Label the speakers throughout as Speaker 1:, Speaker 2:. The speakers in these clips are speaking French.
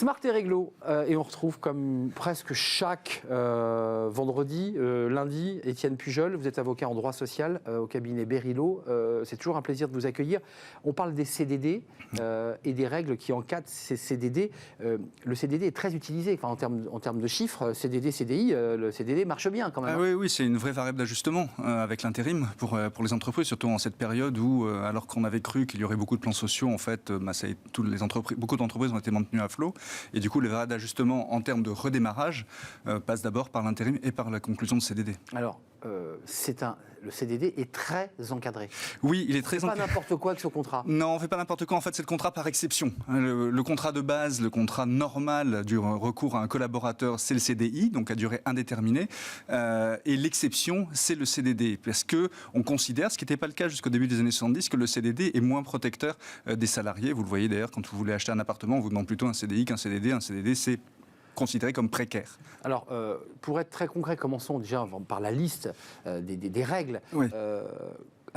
Speaker 1: Smart et réglo, et on retrouve comme presque chaque vendredi, lundi, Étienne Pujol, vous êtes avocat en droit social au cabinet Berilo, c'est toujours un plaisir de vous accueillir. On parle des CDD et des règles qui encadrent ces CDD. Le CDD est très utilisé, enfin, en termes de chiffres, CDD, CDI, le CDD marche bien quand même.
Speaker 2: Oui, c'est une vraie variable d'ajustement avec l'intérim pour les entreprises, surtout en cette période où, alors qu'on avait cru qu'il y aurait beaucoup de plans sociaux, en fait, beaucoup d'entreprises ont été maintenues à flot. Et du coup, les variables d'ajustement en termes de redémarrage passent d'abord par l'intérim et par la conclusion de CDD.
Speaker 1: Alors, le CDD est très encadré.
Speaker 2: Oui, il est très encadré.
Speaker 1: Pas n'importe quoi que ce contrat.
Speaker 2: Non, on ne fait pas n'importe quoi. En fait, c'est le contrat par exception. Le contrat de base, le contrat normal du recours à un collaborateur, c'est le CDI, donc à durée indéterminée. Et l'exception, c'est le CDD. Parce qu'on considère, ce qui n'était pas le cas jusqu'au début des années 70, que le CDD est moins protecteur des salariés. Vous le voyez d'ailleurs, quand vous voulez acheter un appartement, on vous demande plutôt un CDI qu'un CDD. Un CDD, c'est considéré comme précaire.
Speaker 1: Alors, pour être très concret, commençons déjà par la liste des règles.
Speaker 2: Oui.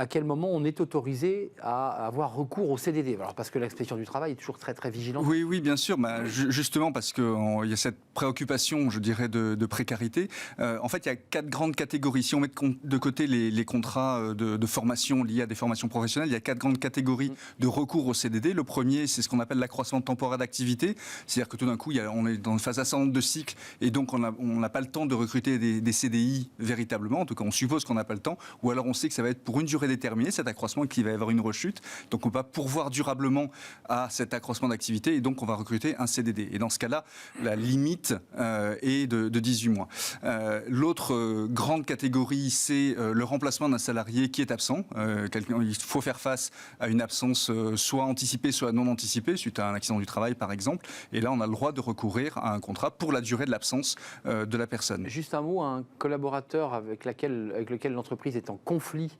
Speaker 1: À quel moment on est autorisé à avoir recours au CDD? Alors, parce que l'inspection du travail est toujours très très vigilante.
Speaker 2: Oui, bien sûr. Justement, parce qu'il y a cette préoccupation, je dirais, de précarité. En fait, il y a 4 grandes catégories. Si on met de côté les contrats de formation liés à des formations professionnelles, il y a 4 grandes catégories de recours au CDD. Le premier, c'est ce qu'on appelle l'accroissement temporaire d'activité. C'est-à-dire que tout d'un coup, on est dans une phase ascendante de cycle et donc on n'a pas le temps de recruter des CDI véritablement. En tout cas, on suppose qu'on n'a pas le temps. Ou alors on sait que ça va être pour une durée déterminée, cet accroissement, qu'il va y avoir une rechute. Donc on va pourvoir durablement à cet accroissement d'activité et donc on va recruter un CDD. Et dans ce cas-là, la limite est de 18 mois. L'autre grande catégorie, c'est le remplacement d'un salarié qui est absent. Il faut faire face à une absence soit anticipée, soit non anticipée, suite à un accident du travail par exemple. Et là, on a le droit de recourir à un contrat pour la durée de l'absence de la personne.
Speaker 1: Juste un mot, un collaborateur avec lequel l'entreprise est en conflit,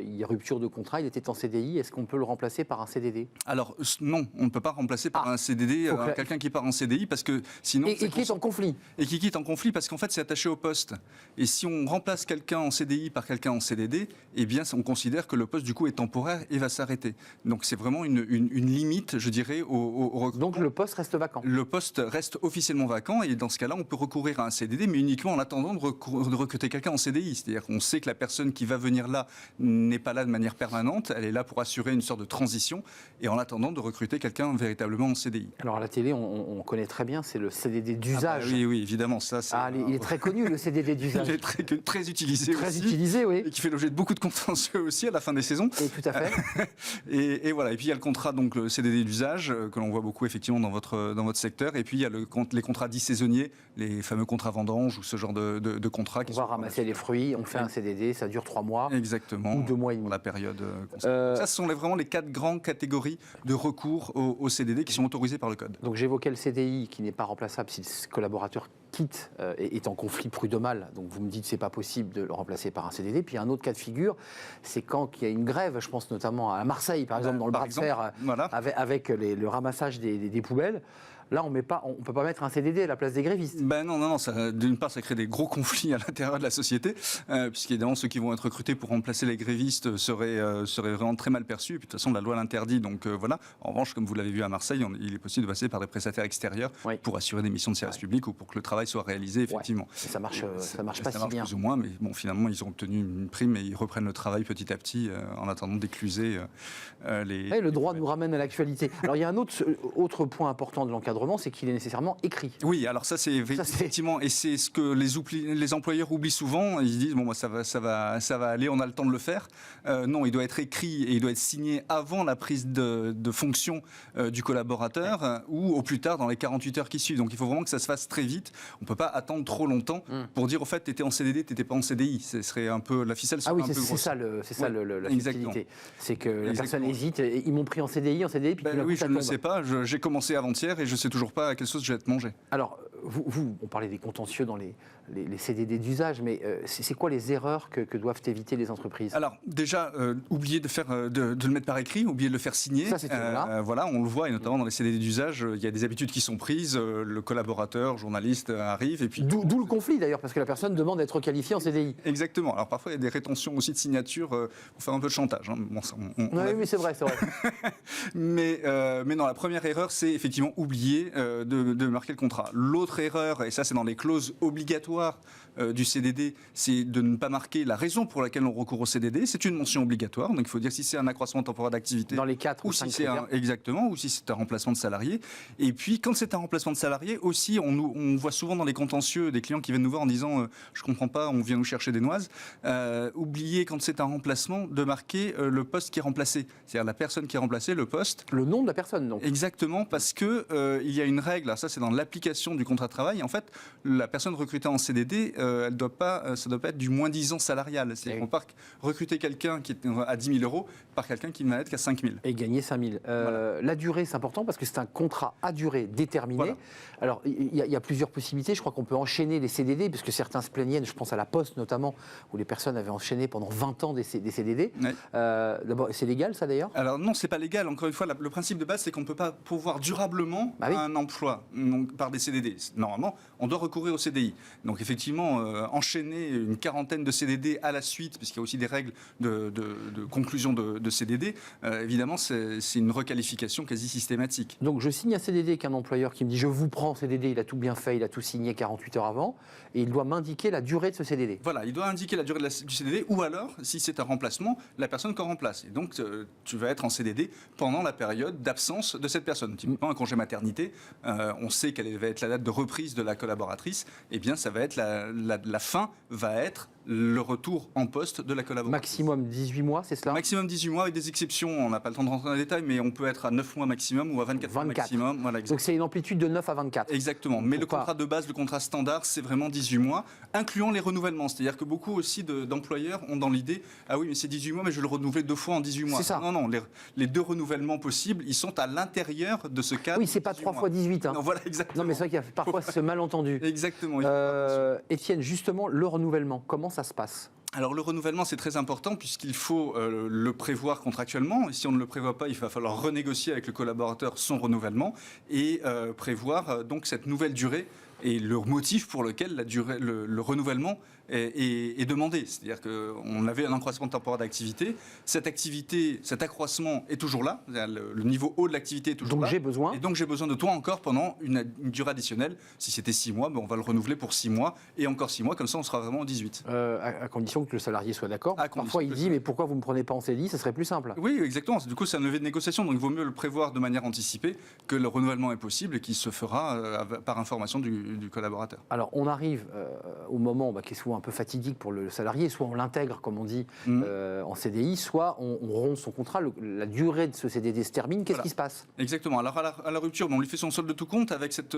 Speaker 1: il y a rupture de contrat, il était en CDI, est-ce qu'on peut le remplacer par un CDD?
Speaker 2: Alors non, on ne peut pas remplacer par un CDD quelqu'un qui part en CDI parce que sinon...
Speaker 1: Et qui est en conflit.
Speaker 2: Et qui quitte en conflit parce qu'en fait c'est attaché au poste. Et si on remplace quelqu'un en CDI par quelqu'un en CDD, eh bien on considère que le poste du coup est temporaire et va s'arrêter. Donc c'est vraiment une limite, je dirais, au recrutement.
Speaker 1: Donc le poste reste vacant.
Speaker 2: Le poste reste officiellement vacant et dans ce cas-là on peut recourir à un CDD mais uniquement en attendant de recruter quelqu'un en CDI. C'est-à-dire qu'on sait que la personne qui va venir là n'est pas là de manière permanente, elle est là pour assurer une sorte de transition et en attendant de recruter quelqu'un véritablement en CDI.
Speaker 1: Alors à la télé, on connaît très bien, c'est le CDD d'usage.
Speaker 2: Oui, évidemment. Ça,
Speaker 1: il est très connu, le CDD d'usage.
Speaker 2: Il est très utilisé
Speaker 1: très
Speaker 2: aussi.
Speaker 1: Utilisé, oui.
Speaker 2: Et qui fait l'objet de beaucoup de contentieux aussi à la fin des saisons.
Speaker 1: Et tout à fait.
Speaker 2: Et voilà. Et puis il y a le contrat, donc le CDD d'usage, que l'on voit beaucoup effectivement dans votre secteur. Et puis il y a les contrats dits saisonniers, les fameux contrats vendanges ou ce genre de contrats.
Speaker 1: On va ramasser les fruits, on fait un CDD, ça dure 3 mois.
Speaker 2: Exactement.
Speaker 1: Ou 2 mois et demi.
Speaker 2: Pour la période. Ça, ce sont vraiment les 4 grandes catégories de recours au CDD qui sont autorisées par le Code.
Speaker 1: Donc j'évoquais le CDI qui n'est pas remplaçable si le collaborateur quitte et est en conflit prud'homal. Donc vous me dites que ce n'est pas possible de le remplacer par un CDD. Puis un autre cas de figure, c'est quand il y a une grève, je pense notamment à Marseille, par exemple, dans le bras de fer, voilà. avec le ramassage des poubelles. Là, on ne peut pas mettre un CDD à la place des grévistes.
Speaker 2: Non. D'une part, ça crée des gros conflits à l'intérieur de la société, puisqu'évidemment, ceux qui vont être recrutés pour remplacer les grévistes seraient vraiment très mal perçus. Et puis, de toute façon, la loi l'interdit. Donc voilà. En revanche, comme vous l'avez vu à Marseille, il est possible de passer par des prestataires extérieurs pour assurer des missions de service public ou pour que le travail soit réalisé, effectivement.
Speaker 1: Ça marche pas si bien.
Speaker 2: Plus ou moins, mais bon, finalement, ils ont obtenu une prime et ils reprennent le travail petit à petit en attendant d'écluser les...
Speaker 1: le droit nous ramène à l'actualité. Alors, il y a un autre point important de l'encadrement, c'est qu'il est nécessairement écrit.
Speaker 2: Oui, alors ça c'est effectivement, et c'est ce que les employeurs oublient souvent. Ils disent bon, ça va aller, on a le temps de le faire. Non, il doit être écrit et il doit être signé avant la prise de fonction du collaborateur ou au plus tard dans les 48 heures qui suivent. Donc il faut vraiment que ça se fasse très vite. On ne peut pas attendre trop longtemps pour dire au fait tu étais en CDD, tu n'étais pas en CDI. Ce serait un peu la ficelle.
Speaker 1: Ah oui, c'est ça la subtilité. C'est que la personne hésite. Ils m'ont pris en CDI, puis
Speaker 2: oui, je ne le sais pas. J'ai commencé avant-hier et je ne sais toujours pas à quelle sauce je vais être mangé.
Speaker 1: Alors, on parlait des contentieux dans les CDD d'usage, mais c'est quoi les erreurs que doivent éviter les entreprises?
Speaker 2: Alors déjà, oublier de le mettre par écrit, oublier de le faire signer.
Speaker 1: Ça, c'est
Speaker 2: voilà, on le voit, et notamment dans les CDD d'usage, il y a des habitudes qui sont prises. Le collaborateur, journaliste arrive, et puis
Speaker 1: d'où le conflit d'ailleurs, parce que la personne demande d'être qualifiée en CDI.
Speaker 2: Exactement. Alors parfois il y a des rétentions aussi de signatures pour faire un peu de chantage. Hein. Bon, ça,
Speaker 1: oui, mais c'est vrai.
Speaker 2: mais non, la première erreur, c'est effectivement oublier de marquer le contrat. L'autre erreur, et ça c'est dans les clauses obligatoires du CDD, c'est de ne pas marquer la raison pour laquelle on recourt au CDD. C'est une mention obligatoire, donc il faut dire si c'est un accroissement temporaire d'activité.
Speaker 1: Dans les 4 ou 5
Speaker 2: si c'est exactement, ou si c'est un remplacement de salarié. Et puis quand c'est un remplacement de salarié, aussi on voit souvent dans les contentieux des clients qui viennent nous voir en disant je comprends pas, on vient nous chercher des noises. Oublier quand c'est un remplacement de marquer le poste qui est remplacé, c'est-à-dire la personne qui est remplacée, le poste.
Speaker 1: Le nom de la personne, donc.
Speaker 2: Exactement, parce que il y a une règle. Alors ça, c'est dans l'application du contrat de travail. En fait, la personne recrutée en CDD, ça doit pas être du moins 10 ans salarial. C'est-à-dire qu'on part recruter quelqu'un qui est à 10 000 euros par quelqu'un qui ne va être qu'à 5 000.
Speaker 1: Et gagner 5 000. Voilà. La durée, c'est important parce que c'est un contrat à durée déterminée. Voilà. Alors, il y a plusieurs possibilités. Je crois qu'on peut enchaîner les CDD, parce que certains se plaignaient, je pense à la Poste notamment, où les personnes avaient enchaîné pendant 20 ans des CDD. Ouais. D'abord, c'est légal ça d'ailleurs?
Speaker 2: Alors non, c'est pas légal. Encore une fois, le principe de base, c'est qu'on ne peut pas pourvoir durablement un emploi par des CDD. Normalement, on doit recourir au CDI. Donc effectivement, enchaîner une quarantaine de CDD à la suite, puisqu'il y a aussi des règles de conclusion de CDD, évidemment, c'est une requalification quasi systématique.
Speaker 1: Donc je signe un CDD avec un employeur qui me dit je vous prends en CDD, il a tout bien fait, il a tout signé 48 heures avant, et il doit m'indiquer la durée de ce CDD.
Speaker 2: Voilà, il doit indiquer la durée du CDD, ou alors, si c'est un remplacement, la personne qu'on remplace. Et donc, tu vas être en CDD pendant la période d'absence de cette personne. Typiquement, un congé maternité, on sait quelle va être la date de reprise de la collaboratrice, et bien ça va être la fin va être le retour en poste de la collaboratrice.
Speaker 1: Maximum 18 mois, c'est cela?
Speaker 2: Maximum 18 mois avec des exceptions, on n'a pas le temps de rentrer dans les détails, mais on peut être à 9 mois maximum ou à 24 mois maximum. Voilà,
Speaker 1: donc c'est une amplitude de 9 à 24.
Speaker 2: Exactement, mais le contrat de base, le contrat standard, c'est vraiment 18 mois, incluant les renouvellements. C'est-à-dire que beaucoup aussi d'employeurs ont dans l'idée, ah oui, mais c'est 18 mois, mais je vais le renouveler 2 fois en 18 mois.
Speaker 1: C'est ça.
Speaker 2: Non, les 2 renouvellements possibles, ils sont à l'intérieur de ce cadre.
Speaker 1: Oui, c'est pas 3 fois 18. Hein.
Speaker 2: Non, voilà, exactement.
Speaker 1: Non, mais c'est vrai qu'il y a parfois ce malentendu.
Speaker 2: Exactement.
Speaker 1: Étienne, justement, le renouvellement, comment ça se passe?
Speaker 2: Alors le renouvellement, c'est très important puisqu'il faut le prévoir contractuellement. Et si on ne le prévoit pas, il va falloir renégocier avec le collaborateur son renouvellement et prévoir donc cette nouvelle durée et le motif pour lequel le renouvellement est demandé. C'est-à-dire qu'on avait un accroissement temporaire d'activité. Cette activité, cet accroissement est toujours là. Le niveau haut de l'activité est toujours là.
Speaker 1: Donc j'ai besoin.
Speaker 2: Et donc j'ai besoin de toi encore pendant une durée additionnelle. Si c'était 6 mois, on va le renouveler pour 6 mois et encore 6 mois. Comme ça, on sera vraiment en 18.
Speaker 1: À condition que le salarié soit d'accord. Parfois, il dit, mais pourquoi vous ne me prenez pas en CDI? Ça serait plus simple.
Speaker 2: Oui, exactement. Du coup, c'est un levier de négociation. Donc il vaut mieux le prévoir de manière anticipée que le renouvellement est possible et qu'il se fera par information du collaborateur.
Speaker 1: Alors, on arrive au moment qui est souvent un peu fatidique pour le salarié, soit on l'intègre, comme on dit, en CDI, soit on rompt son contrat, la durée de ce CDD se termine, qu'est-ce qui se passe?
Speaker 2: Exactement. Alors, à la rupture, on lui fait son solde de tout compte avec cette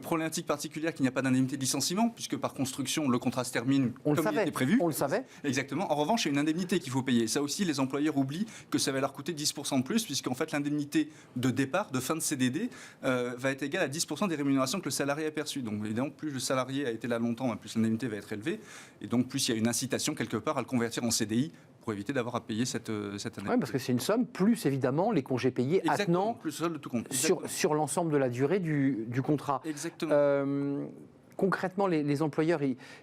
Speaker 2: problématique particulière qu'il n'y a pas d'indemnité de licenciement, puisque par construction, le contrat se termine comme il était prévu.
Speaker 1: On le savait.
Speaker 2: Exactement. En revanche, il y a une indemnité qu'il faut payer. Ça aussi, les employeurs oublient que ça va leur coûter 10% de plus, puisqu'en fait, l'indemnité de départ, de fin de CDD, va être égale à 10% des rémunérations que le salarié a perçues. Donc, évidemment, plus le salarié a été là longtemps, plus l'indemnité va être élevée. Et donc, plus il y a une incitation quelque part à le convertir en CDI pour éviter d'avoir à payer cette indemnité.
Speaker 1: Oui, parce que c'est une somme, plus évidemment les congés payés attenant
Speaker 2: plus le solde de tout compte.
Speaker 1: Sur l'ensemble de la durée du contrat.
Speaker 2: Exactement.
Speaker 1: Concrètement, les employeurs,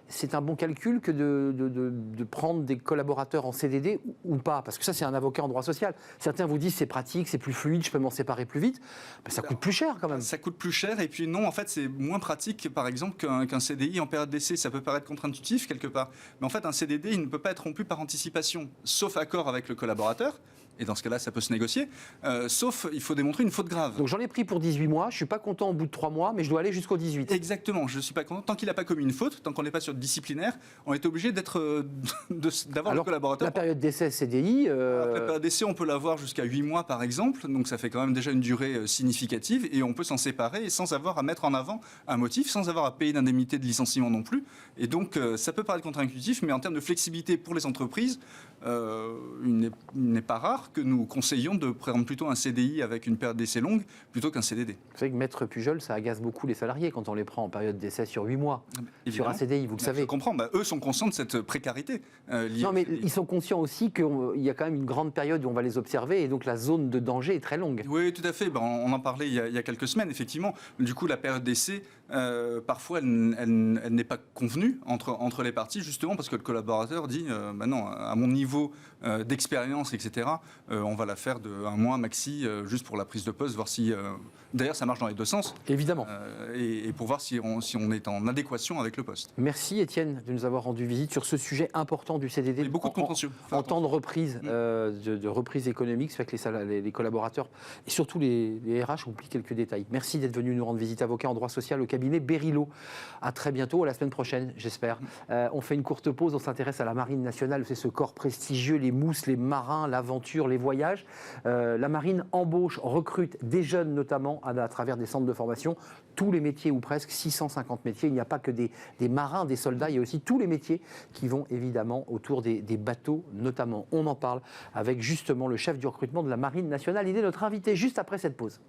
Speaker 1: c'est un bon calcul que de prendre des collaborateurs en CDD ou pas? Parce que ça, c'est un avocat en droit social. Certains vous disent c'est pratique, c'est plus fluide, je peux m'en séparer plus vite. Mais ça coûte plus cher quand même.
Speaker 2: Ça coûte plus cher et puis non, en fait, c'est moins pratique, par exemple, qu'un CDI en période d'essai. Ça peut paraître contre-intuitif quelque part. Mais en fait, un CDD, il ne peut pas être rompu par anticipation, sauf accord avec le collaborateur. Et dans ce cas-là, ça peut se négocier. Sauf, il faut démontrer une faute grave.
Speaker 1: Donc j'en ai pris pour 18 mois, je ne suis pas content au bout de 3 mois, mais je dois aller jusqu'au 18.
Speaker 2: Exactement, je ne suis pas content. Tant qu'il n'a pas commis une faute, tant qu'on n'est pas sur le disciplinaire, on est obligé d'avoir le collaborateur.
Speaker 1: La période d'essai CDI...
Speaker 2: La période d'essai, on peut l'avoir jusqu'à 8 mois par exemple, donc ça fait quand même déjà une durée significative, et on peut s'en séparer sans avoir à mettre en avant un motif, sans avoir à payer d'indemnité de licenciement non plus. Et donc ça peut paraître contre-intuitif, mais en termes de flexibilité pour les entreprises, il n'est pas rare départ que nous conseillons de prendre plutôt un CDI avec une période d'essai longue plutôt qu'un CDD.
Speaker 1: Vous savez que Maître Pujol, ça agace beaucoup les salariés quand on les prend en période d'essai sur 8 mois, sur un CDI, vous le savez.
Speaker 2: Je comprends, eux sont conscients de cette précarité.
Speaker 1: Non, mais ils sont conscients aussi qu'il y a quand même une grande période où on va les observer et donc la zone de danger est très longue.
Speaker 2: Oui, tout à fait. On en parlait il y a quelques semaines, effectivement. Du coup, la période d'essai, parfois, elle n'est pas convenue entre les parties, justement parce que le collaborateur dit non, à mon niveau d'expérience, etc., on va la faire de un mois maxi, juste pour la prise de poste, voir si... D'ailleurs, ça marche dans les deux sens.
Speaker 1: Évidemment.
Speaker 2: Et pour voir si on est en adéquation avec le poste.
Speaker 1: Merci Étienne de nous avoir rendu visite sur ce sujet important du CDD.
Speaker 2: Il y a beaucoup de contentieux.
Speaker 1: En temps de reprise, de reprise économique, ça fait que les collaborateurs et surtout les RH oublient quelques détails. Merci d'être venu nous rendre visite, avocat en droit social au cabinet Berilo. À très bientôt, à la semaine prochaine, j'espère. On fait une courte pause, on s'intéresse à la Marine nationale. C'est ce corps prestigieux, les mousses, les marins, l'aventure, les voyages. La Marine embauche, recrute des jeunes notamment à travers des centres de formation. Tous les métiers ou presque, 650 métiers. Il n'y a pas que des marins, des soldats, il y a aussi tous les métiers qui vont évidemment autour des bateaux notamment. On en parle avec justement le chef du recrutement de la Marine nationale. Il est notre invité juste après cette pause.